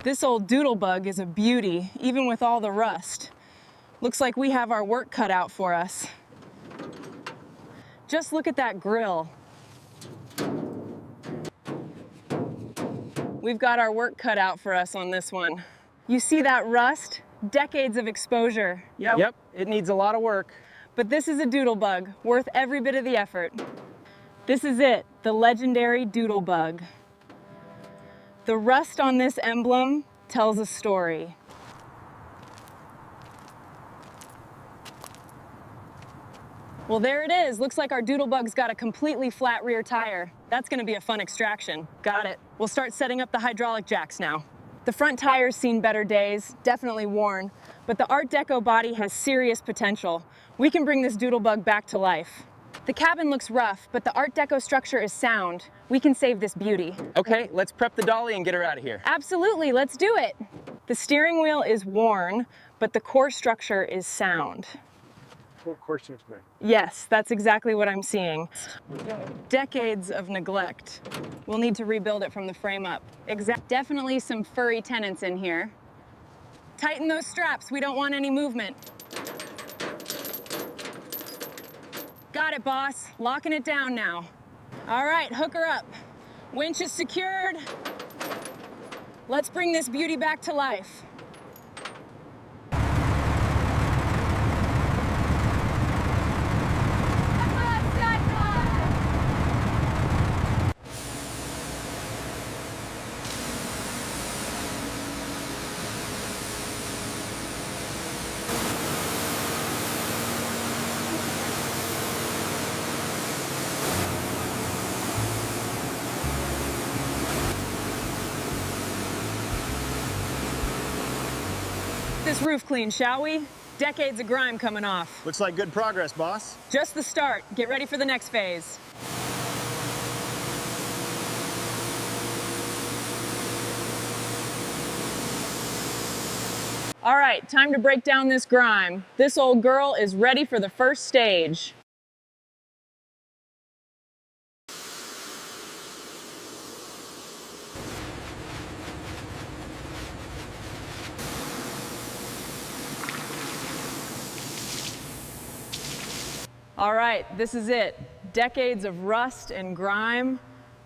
This old doodle bug is a beauty, even with all the rust. Looks like we have our work cut out for us. Just look at that grill. We've got our work cut out for us on this one. You see that rust? Decades of exposure. Yep, it needs a lot of work. But this is a doodle bug, worth every bit of the effort. This is it, the legendary doodle bug. The rust on this emblem tells a story. Well, there it is. Looks like our doodle bug's got a completely flat rear tire. That's gonna be a fun extraction. Got it. We'll start setting up the hydraulic jacks now. The front tire's seen better days, definitely worn, but the Art Deco body has serious potential. We can bring this doodle bug back to life. The cabin looks rough, but the Art Deco structure is sound. We can save this beauty. Okay, let's prep the dolly and get her out of here. Absolutely, let's do it. The steering wheel is worn, but the core structure is sound. Yes, that's exactly what I'm seeing. Decades of neglect. We'll need to rebuild it from the frame up. Definitely some furry tenants in here. Tighten those straps, we don't want any movement. Got it, boss. Locking it down now. All right, hook her up. Winch is secured. Let's bring this beauty back to life. This roof clean, shall we? Decades of grime coming off. Looks like good progress, boss. Just the start. Get ready for the next phase. All right, time to break down this grime. This old girl is ready for the first stage. All right, this is it. Decades of rust and grime.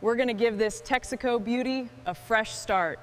We're gonna give this Texaco beauty a fresh start.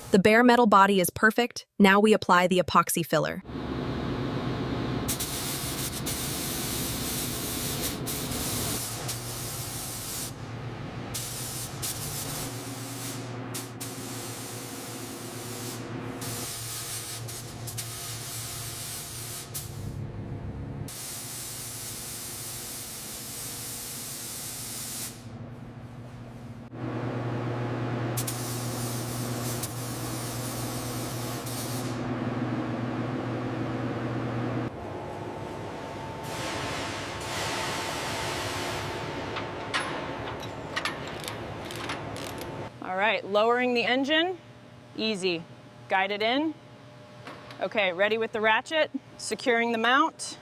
The bare metal body is perfect. Now we apply the epoxy filler. All right, lowering the engine, easy. Guide it in. Okay, ready with the ratchet, securing the mount.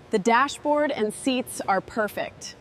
The dashboard and seats are perfect.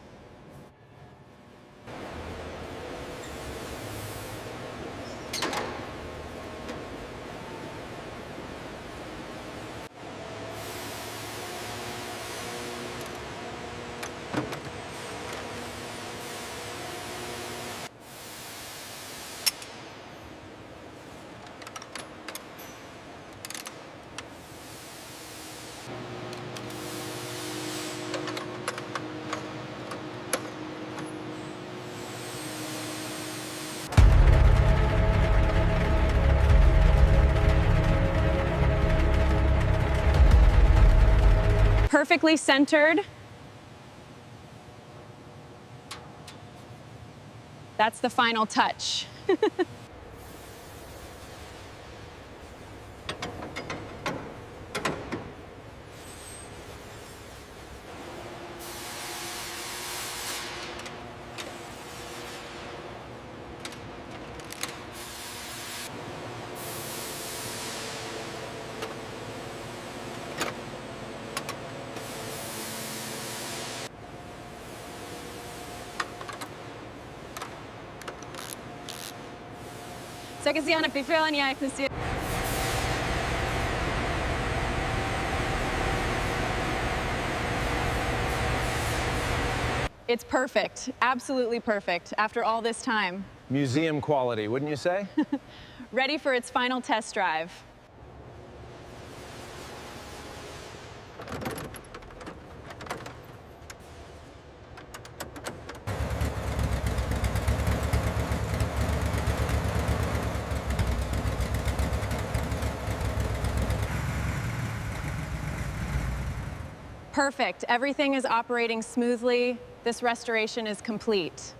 perfectly centered. That's the final touch. It's perfect, absolutely perfect, after all this time. Museum quality, wouldn't you say? Ready for its final test drive. Perfect. Everything is operating smoothly. This restoration is complete.